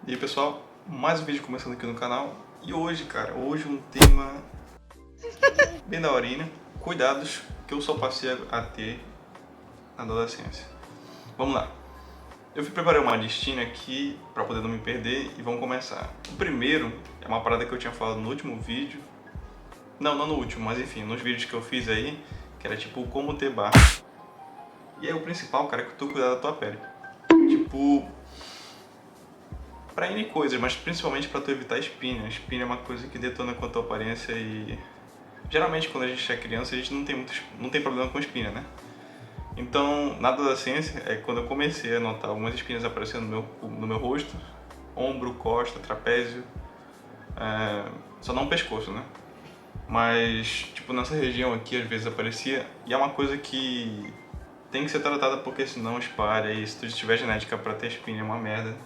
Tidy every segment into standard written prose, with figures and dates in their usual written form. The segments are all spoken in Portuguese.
E aí pessoal, mais um vídeo começando aqui no canal. E hoje, cara, um tema bem daorinha. Cuidados que eu só passei a ter na adolescência. Vamos lá. Eu fui preparar uma listinha aqui pra poder não me perder e vamos começar. O primeiro é uma parada que eu tinha falado no último vídeo. Não no último, mas enfim, nos vídeos que eu fiz aí, que era tipo como ter barba. E aí o principal, cara, é que tu cuidar da tua pele. Tipo, pra N coisas, mas principalmente pra tu evitar espinha. Espinha é uma coisa que detona com a tua aparência e... geralmente quando a gente é criança a gente não tem problema com espinha, né? Então, na adolescência, é quando eu comecei a notar algumas espinhas aparecendo no meu rosto, ombro, costa, trapézio, só não o pescoço, né? Mas, tipo, nessa região aqui às vezes aparecia, e é uma coisa que tem que ser tratada porque senão espalha, e se tu tiver genética pra ter espinha é uma merda.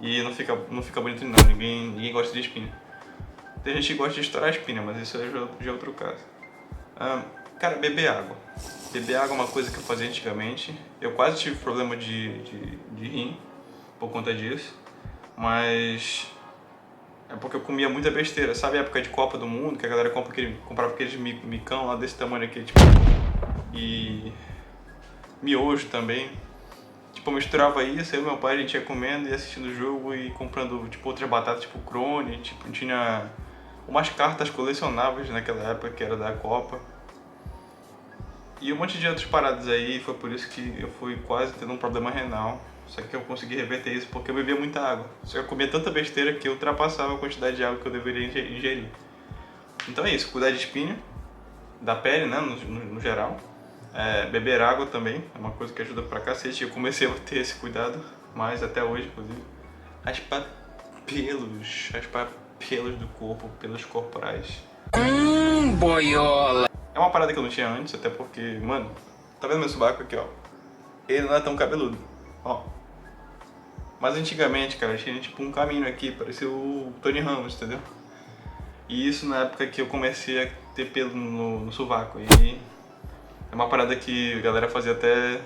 E não fica bonito não, ninguém gosta de espinha. Tem gente que gosta de estourar a espinha, mas isso já é outro caso. Cara, beber água. Beber água é uma coisa que eu fazia antigamente. Eu quase tive problema de rim por conta disso. Mas é porque eu comia muita besteira. Sabe a época de Copa do Mundo, que a galera comprava aqueles micão lá desse tamanho aqui, tipo... E... miojo também. Tipo, eu misturava isso, aí meu pai, a gente ia comendo e assistindo o jogo e comprando, tipo, outras batatas, tipo Crone, tipo, tinha umas cartas colecionáveis naquela época, que era da Copa. E um monte de outras paradas aí, foi por isso que eu fui quase tendo um problema renal. Só que eu consegui reverter isso porque eu bebia muita água. Só que eu comia tanta besteira que eu ultrapassava a quantidade de água que eu deveria ingerir. Então é isso, cuidar de espinha, da pele, né, no geral. Beber água também é uma coisa que ajuda pra cacete. Eu comecei a ter esse cuidado, mas até hoje, inclusive. Raspar pelos do corpo, pelos corporais. Boiola. É uma parada que eu não tinha antes, até porque, mano, tá vendo meu sovaco aqui, ó? Ele não é tão cabeludo, ó. Mas antigamente, cara, tinha tipo um caminho aqui, parecia o Tony Ramos, entendeu? E isso na época que eu comecei a ter pelo no sovaco. E é uma parada que a galera fazia até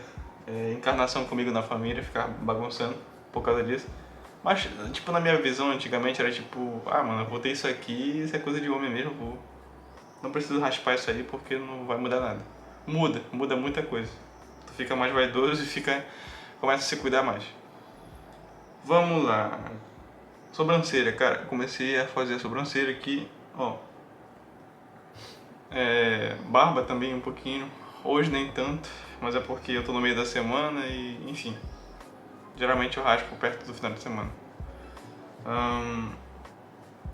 encarnação comigo na família, ficar bagunçando por causa disso. Mas, tipo, na minha visão, antigamente era tipo, ah, mano, eu vou ter isso aqui, isso é coisa de homem mesmo, vou... não preciso raspar isso aí porque não vai mudar nada. Muda muita coisa. Tu fica mais vaidoso e começa a se cuidar mais. Vamos lá. Sobrancelha, cara, comecei a fazer a sobrancelha aqui, ó. Barba também um pouquinho, hoje nem tanto, mas é porque eu tô no meio da semana e, enfim, geralmente eu raspo perto do final de semana.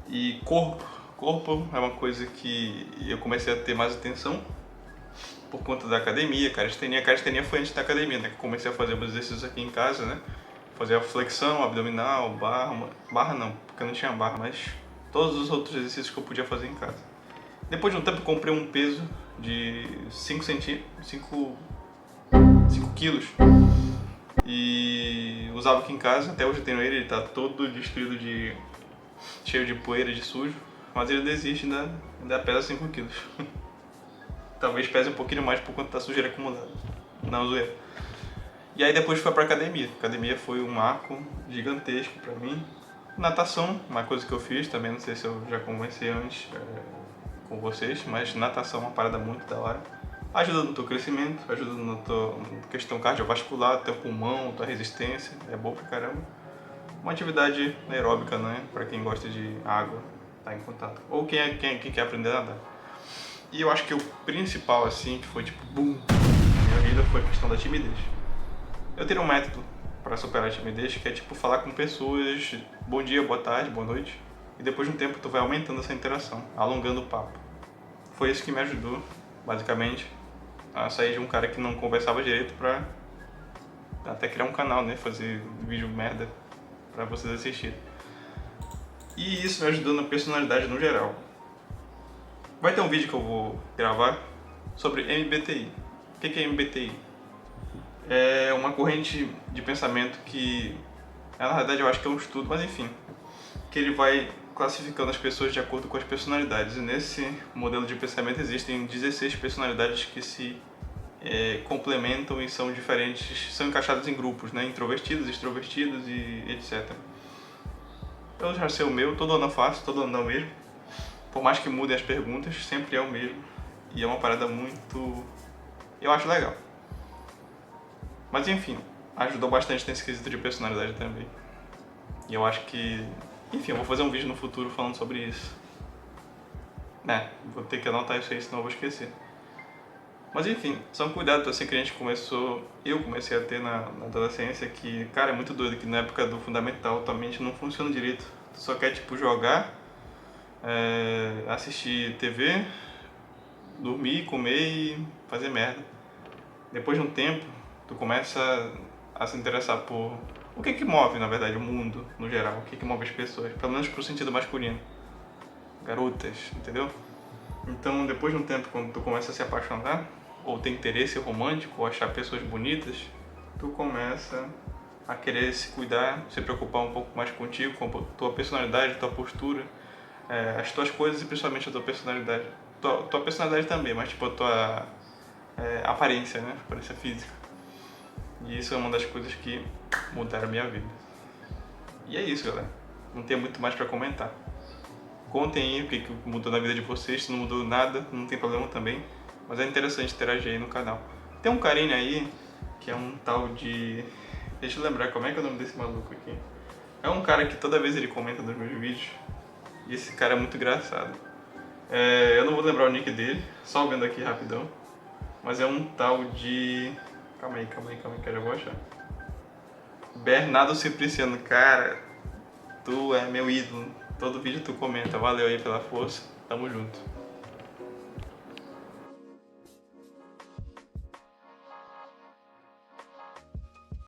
E corpo é uma coisa que eu comecei a ter mais atenção por conta da academia, calistenia foi antes da academia, né, que eu comecei a fazer os exercícios aqui em casa, né, fazer a flexão, abdominal, barra não, porque eu não tinha barra, mas todos os outros exercícios que eu podia fazer em casa. Depois de um tempo eu comprei um peso de 5 quilos e usava aqui em casa, até hoje eu tenho ele tá todo destruído, cheio de poeira, de sujo, mas ele desiste, ainda pesa 5 quilos. Talvez pese um pouquinho mais por conta da sujeira acumulada, não zoeira. E aí depois foi pra academia. Academia foi um marco gigantesco pra mim. Natação, uma coisa que eu fiz também, não sei se eu já conversei antes com vocês, mas natação é uma parada muito da hora. Ajuda no teu crescimento, ajuda na tua questão cardiovascular, teu pulmão, tua resistência, é bom pra caramba. Uma atividade aeróbica, né, pra quem gosta de água, tá em contato. Ou quem quer aprender a nadar. E eu acho que o principal, assim, que foi tipo, boom, na minha vida, foi a questão da timidez. Eu tenho um método para superar a timidez, que é tipo falar com pessoas, bom dia, boa tarde, boa noite, e depois de um tempo tu vai aumentando essa interação, alongando o papo. Foi isso que me ajudou, basicamente, a sair de um cara que não conversava direito pra até criar um canal, né, fazer vídeo merda pra vocês assistirem. E isso me ajudou na personalidade no geral. Vai ter um vídeo que eu vou gravar sobre MBTI. O que é MBTI? É uma corrente de pensamento que, na verdade eu acho que é um estudo, mas enfim, que ele vai classificando as pessoas de acordo com as personalidades. E nesse modelo de pensamento existem 16 personalidades que se complementam e são diferentes, são encaixadas em grupos, né? Introvertidos, extrovertidos e etc. Eu já sei o meu, todo ano eu faço, todo ano é o mesmo. Por mais que mudem as perguntas, sempre é o mesmo. E é uma parada muito... eu acho legal. Mas enfim, ajudou bastante nesse quesito de personalidade também. E eu acho que... enfim, eu vou fazer um vídeo no futuro falando sobre isso. Vou ter que anotar isso aí, senão eu vou esquecer. Mas enfim, são cuidados assim que a gente começou... eu comecei a ter na adolescência, que, cara, é muito doido, que na época do fundamental tua mente não funciona direito. Tu só quer, tipo, jogar, assistir TV, dormir, comer e fazer merda. Depois de um tempo, tu começa a se interessar por o que move, na verdade, o mundo no geral, o que move as pessoas, pelo menos pro sentido masculino. Garotas, entendeu? Então, depois de um tempo, quando tu começa a se apaixonar, ou ter interesse romântico, ou achar pessoas bonitas, tu começa a querer se cuidar, se preocupar um pouco mais contigo, com a tua personalidade, tua postura, as tuas coisas e principalmente a tua personalidade. Tua personalidade também, mas tipo a tua aparência, né? Aparência física. E isso é uma das coisas que mudaram a minha vida. E é isso, galera. Não tem muito mais pra comentar. Contem aí o que mudou na vida de vocês. Se não mudou nada, não tem problema também. Mas é interessante interagir aí no canal. Tem um carinha aí, que é um tal de... deixa eu lembrar como é que é o nome desse maluco aqui. É um cara que toda vez ele comenta nos meus vídeos. E esse cara é muito engraçado. Eu não vou lembrar o nick dele, só vendo aqui rapidão. Mas é um tal de... calma aí, que eu já vou achar. Bernardo Cipriciano, cara, tu é meu ídolo. Todo vídeo tu comenta. Valeu aí pela força. Tamo junto.